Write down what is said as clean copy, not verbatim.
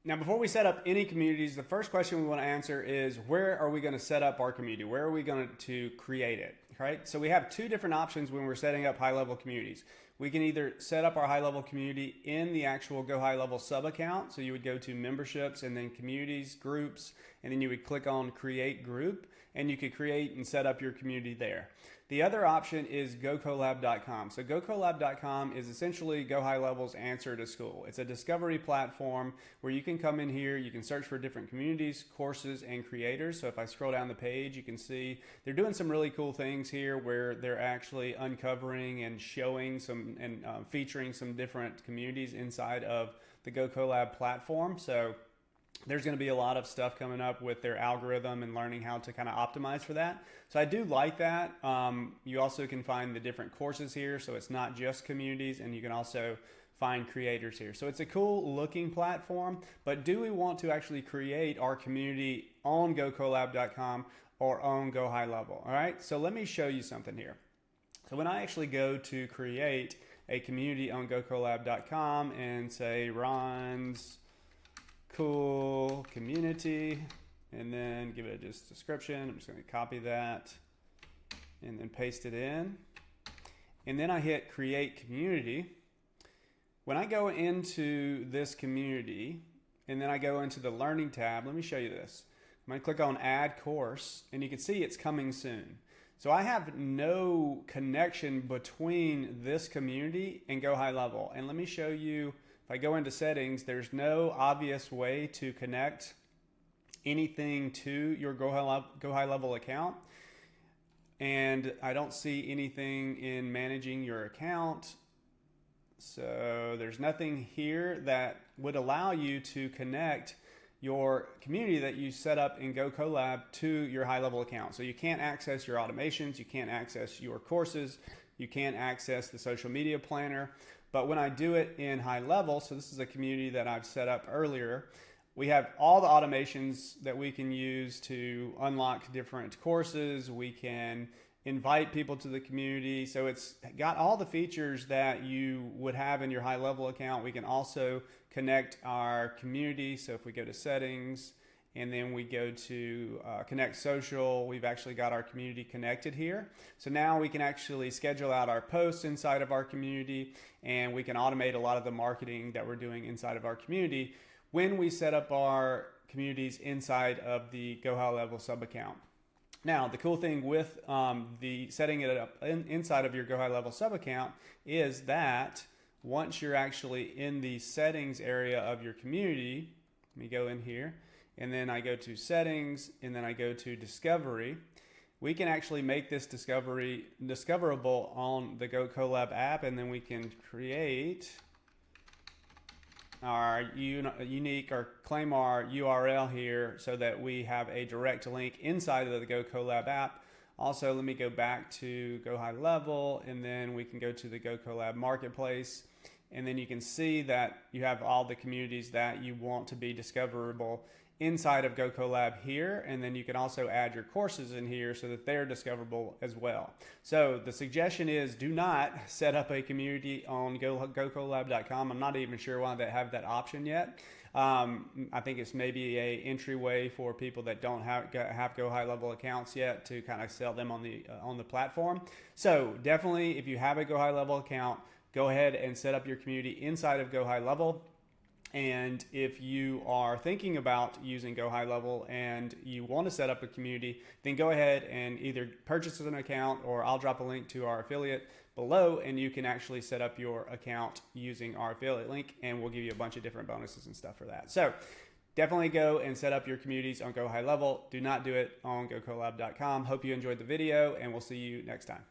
Now, before we set up any communities, the first question we want to answer is where are we going to set up our community? Where are we going to create it, right? So we have two different options when we're setting up high-level communities. We can either set up our high-level community in the actual GoHighLevel sub-account. So you would go to memberships and then communities, groups, and then you would click on create group, and you could create and set up your community there. The other option is Gokollab.com. So Gokollab.com is essentially GoHighLevel's answer to Skool. It's a discovery platform where you can come in here, you can search for different communities, courses, and creators. So if I scroll down the page, you can see they're doing some really cool things here where they're actually uncovering and showing some and featuring some different communities inside of the Gokollab platform. So there's going to be a lot of stuff coming up with their algorithm and learning how to kind of optimize for that. So I do like that. You also can find the different courses here. So it's not just communities, and you can also find creators here. So it's a cool looking platform, but do we want to actually create our community on Gokollab.com or on GoHighLevel? All right, so let me show you something here. So when I actually go to create a community on Gokollab.com and say Ron's Cool community, and then give it a just description. I'm just going to copy that and then paste it in, and then I hit create community. When I go into this community and then I go into the learning tab, let me show you this. I'm going to click on add course, and you can see it's coming soon. So I have no connection between this community and GoHighLevel, and let me show you. If I go into settings, there's no obvious way to connect anything to your GoHighLevel account. And I don't see anything in managing your account. So there's nothing here that would allow you to connect your community that you set up in Gokollab to your high-level account. So you can't access your automations, you can't access your courses, you can't access the social media planner. But when I do it in HighLevel, so this is a community that I've set up earlier, we have all the automations that we can use to unlock different courses. We can invite people to the community. So it's got all the features that you would have in your HighLevel account. We can also connect our community. So if we go to settings and then we go to connect social, we've actually got our community connected here. So now we can actually schedule out our posts inside of our community, and we can automate a lot of the marketing that we're doing inside of our community when we set up our communities inside of the GoHighLevel sub account. Now, the cool thing with the setting it up inside of your GoHighLevel sub account is that once you're actually in the settings area of your community, let me go in here, and then I go to settings, and then I go to discovery. We can actually make this discoverable on the Gokollab app, and then we can create our unique or claim our URL here so that we have a direct link inside of the Gokollab app. Also, let me go back to GoHighLevel, and then we can go to the Gokollab marketplace, and then you can see that you have all the communities that you want to be discoverable inside of Gokollab here, and then you can also add your courses in here so that they're discoverable as well. So the suggestion is do not set up a community on Gokollab.com. I'm not even sure why they have that option yet. I think it's maybe a entryway for people that don't have GoHighLevel accounts yet to kind of sell them on the platform. So definitely, if you have a GoHighLevel account, go ahead and set up your community inside of GoHighLevel. And if you are thinking about using GoHighLevel and you want to set up a community, then go ahead and either purchase an account, or I'll drop a link to our affiliate below, and you can actually set up your account using our affiliate link, and we'll give you a bunch of different bonuses and stuff for that. So definitely go and set up your communities on GoHighLevel. Do not do it on Gokollab.com. Hope you enjoyed the video, and we'll see you next time.